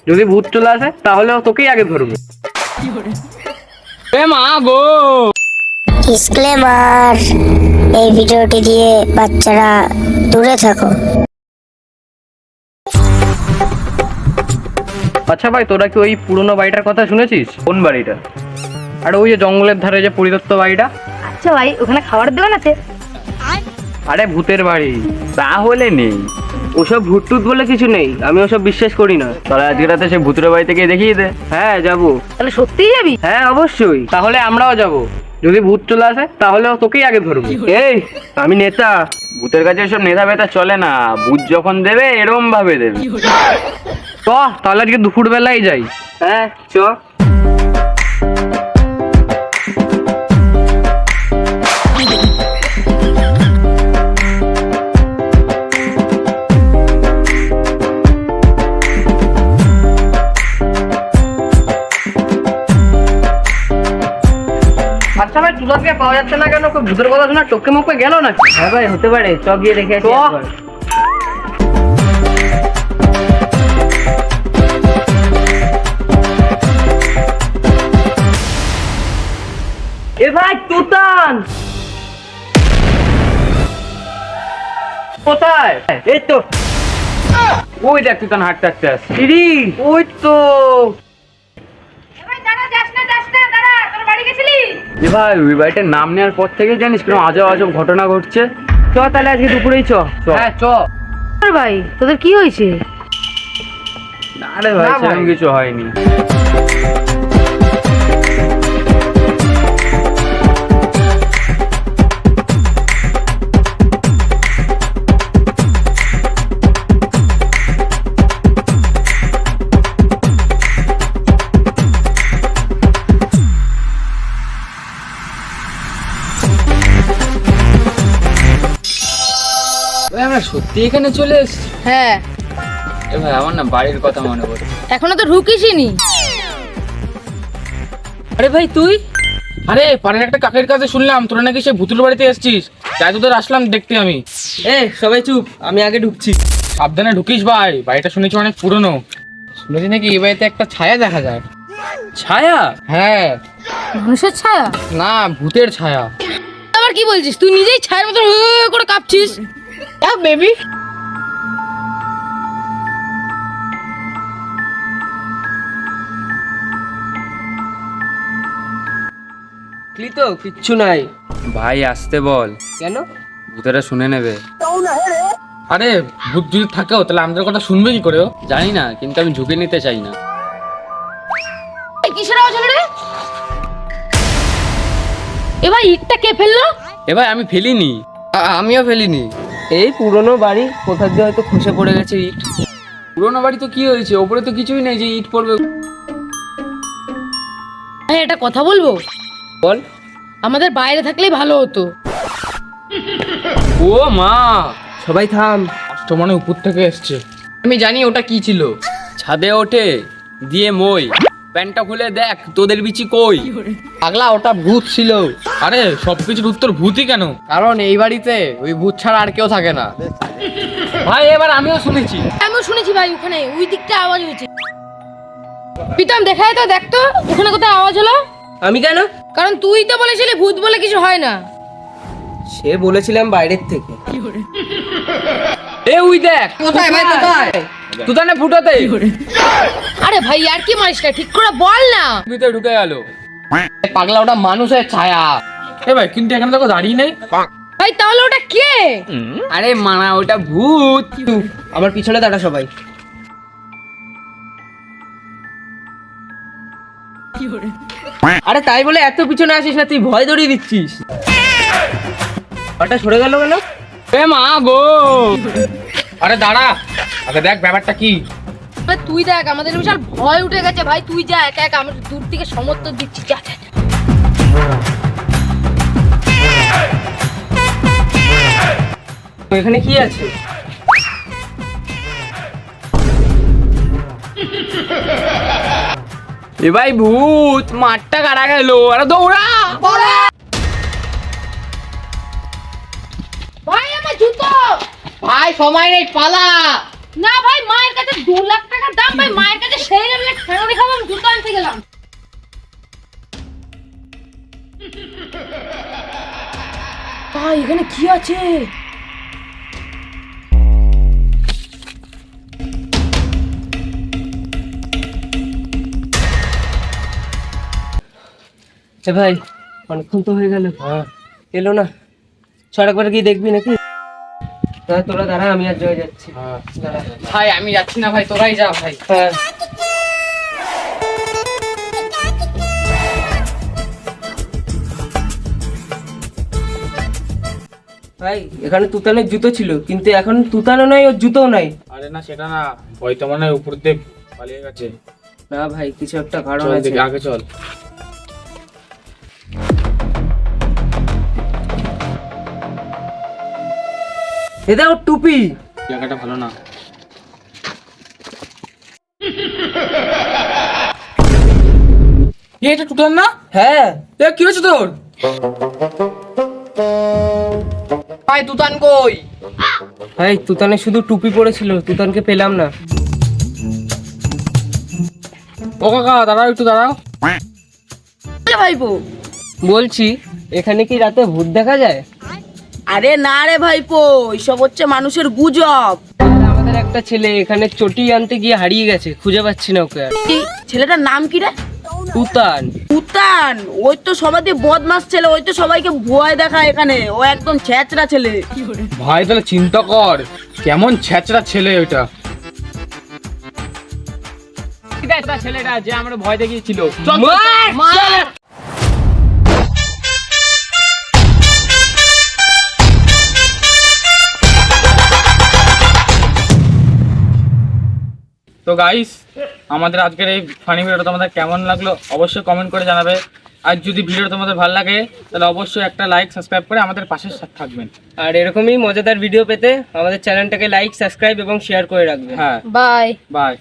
যদি ভূত চলে আসে তাহলে তোকেই আগে ধরবে। এ মা গো, ডিসক্লেমার, এই ভিডিওটি দিয়ে বাচ্চারা দূরে থাকো। আচ্ছা ভাই, তোরা কি ওই পুরোনো বাড়িটার কথা শুনেছিস? কোন বাড়িটা? আরে ওই যে জঙ্গলের ধারে যে পরিত্যক্ত বাড়িটা। আচ্ছা ভাই, ওখানে খাবার দেবেন আছে? আরে ভূতের বাড়ি। তাহলে নেই, ওসব ভূত টুত বলে কিছু নেই, আমি ওসব বিশ্বাস করি না। তাহলে আজকে রাতে সে ভূতের বাড়ি থেকে দেখিয়ে দে। হ্যাঁ যাবো। তাহলে সত্যিই যাবি? হ্যাঁ অবশ্যই, তাহলে আমরাও যাব। যদি ভূত চলে আসে তাহলে তোকেই আগে ধরবে। এই আমি নেতা। ভূতের কাছে সব নেতা বেতা চলে না, ভূত যখন দেবে এরম ভাবে দেবে। চ তাহলে আজকে দুপুর বেলায় যাই। হ্যাঁ চ। আচ্ছা ভাই, তুলাকে পাওয়া যাচ্ছে না কেন? ভূতের কথা শোনা টপকে মুখে গেল না? হ্যাঁ ভাই, হতে পারে, চ গিয়ে দেখে আসি একবার। এ ভাই তুতান কোথায়? এই তো ওই দেখ তুই তখন হাঁটতে হাঁটতে আসছিস। দিদি, ওই তো। ভাই দাঁড়া, যাস না দাঁড়া, তোর বাড়ি গেছিলি? এ ভাই, ওই বাড়িটার নাম নেওয়ার পর থেকে জানিস কোনো আজব আজব ঘটনা ঘটছে। চ তাহলে আজকে দুপুরেই চ। হ্যাঁ চ। আরে ভাই, তোদের কি হয়েছে? আরে ভাই, না ভাই। সেরকম কিছু হয়নি। ভাই, আমরা সত্যি এখানে চলে এসেছি। হ্যাঁ, এ ভাই, আমার না বাড়ির কথা মনে পড়ে। এখনো তো ঢুকিসনি। আরে ভাই তুই, আরে পাড়ার একটা কাকের কাছে শুনলাম তোরা নাকি সে ভুতুর বাড়িতে এসেছিস, তাই তোদের আসলাম দেখতে আমি। এ সবাই চুপ, আমি আগে ঢুকছি। সাবধানে ঢুকিস ভাই, বাড়িটা শুনেছি অনেক পুরনো। শুনেছি নাকি এই বাড়িতে একটা ছায়া দেখা যায়। ছায়া? হ্যাঁ। মানুষের ছায়া? না, ভূতের ছায়া। আবার কি বলছিস? তুই নিজেই ছায়ার মতো করে কাঁপছিস। বেবি, তো কিচ্ছু নাই। ভাই আসতে বল, কেন? ভূতেরা শুনে নেবে। আরে ভূত যদি থাকেও তাহলে আমাদের কথা শুনবে কি করে ও? জানি না, কিন্তু আমি ঝুঁকে নিতে চাই না। এই কিসের আওয়াজ হলো রে? এ ভাই, ইটটা কে ফেললো? এ ভাই, আমি ফেলিনি। আমিও ফেলিনি। এই পুরনো বাড়ি, কোথা দিয়ে হয়তো খসে পড়ে গেছে ইট। পুরোনো বাড়ি তো কি হয়েছে, ওপরে তো কিছুই নেই যে ইট পড়বে। ভাই একটা কথা বলবো? বল। আমাদের বাইরে থাকলেই ভালো হতো। ও মা, সবাই থাম। তো মানে উপর থেকে এসছে। আমি জানি ওটা কি ছিল। ছাদে ওঠে দিয়ে মই, প্যান্টটা খুলে দেখ তোদের বিচি কই। পাগলা, ওটা ভূত ছিল। আরে সবকিছুর উত্তর ভূতই কেন? কারণ এই বাড়িতে ওই ভূত ছাড়া আর কেউ থাকে না। ভাই এবার আমিও শুনেছি। আমিও শুনেছি ভাই, ওখানে ওই দিকটা আওয়াজ হয়েছে। প্রীতম দেখায় তো, দেখ তো ওখানে কোথায় আওয়াজ হলো। আমি কেন? কারণ তুই তো বলেছিলি ভূত বলে কিছু হয় না। সে বলেছিলাম বাইরের থেকে। এ ওই দেখ, কোথায় ভাই, কোথায়? তুতানে ফুটাতে আরে ভাই আর কি মারিস না, ঠিক করে বল না। ভিতরে ঢুকে গেল। পাগলা, ওটা মানুষের ছায়া। এ ভাই, কিন্তু এখানে তো দাঁড়িয়ে নেই। ভাই তাহলে ওটা কে? আরে মানা, ওটা ভূত। আমার পিছনে দাঁড়া সবাই। আরে তাই বলে এত পিছনে আসিস না, তুই ভয় ধরিয়ে দিচ্ছিস। ওটা সরে গেল কেন? এ মা গো, আরে দাঁড়া, আগে দেখ ব্যাপারটা কি। ভাই তুই দেখ, আমাদের বিশাল ভয় উঠে গেছে ভাই। তুই যা একা একা, আমরা দূর থেকে সমর্থন দিচ্ছি। যা যা, যা। এখানে কি আছে? এ ভাই ভূত, মাঠটা কাটা গেল। আরে দৌড়া। ভাই আমার জুতো। ভাই সময় নেই, পালা। না ভাই, মায়ের কাছে 2 লাখ টাকা দাম, ভাই মায়ের কাছে সেই তাড়াতাড়ি গেলাম। ভাই এখানে কি আছে? এ ভাই অনেকক্ষণ তো হয়ে গেল, এলো না। ছড় একবার গিয়ে দেখবি নাকি? তোরা দাঁড়া, আমি আর জয় যাচ্ছি। দাঁড়া। ভাই আমি যাচ্ছি না ভাই, তোরাই যা ভাই। হ্যাঁ ভাই, এখানে তুতানের জুতো ছিল, কিন্তু এখন তুতানো নাই, ওর জুতোও নাই। আরে না সেটা না, হয়তো মনে হয় উপর দিয়ে পালিয়ে গেছে। না ভাই, কিছু একটা কারণ চল আছে। দেখি, আগে চল। এটা ওর টুপি। জায়গাটা ভালো না। এটা টুটান না? হ্যাঁ এ কি হয়েছে তোর? ভাই তুতান কই? ভাই, তুতানে শুধু টুপি পরেছিল, তুতানকে পেলাম না। ও কাকা দাঁড়াও, একটু দাঁড়াও। ভাইপো, বলছি, এখানে কি রাতে ভূত দেখা যায়? আরে না রে ভাইপো, এইসব হচ্ছে মানুষের গুজব। আমাদের একটা ছেলে এখানে চটি আনতে গিয়ে হারিয়ে গেছে, খুঁজে পাচ্ছি না ওকে আর। কি ছেলেটার নাম কি রে? তুতান। উতান, ওই তো সবাই বদমাস ছেলে, ওই তো সবাইকে ভয় দেখায় এখানে, ও একদম ছ্যাচরা ছেলে। ভাই তাহলে চিন্তা কর, কেমন ছ্যাচরা ছেলে ওইটা। ছেলেটা যে আমরা ভয় দেখিয়েছিল। তো গাইস, আমাদের আজকের এই ফানি ভিডিওটা তোমাদের কেমন লাগলো অবশ্যই কমেন্ট করে জানাবে। আর যদি ভিডিওটা তোমাদের ভালো লাগে তাহলে অবশ্যই একটা লাইক সাবস্ক্রাইব করে আমাদের পাশে থাকবেন। আর এরকমই মজাদার ভিডিও পেতে আমাদের চ্যানেলটাকে লাইক, সাবস্ক্রাইব এবং শেয়ার করে রাখবেন। হ্যাঁ, বাই। বাই।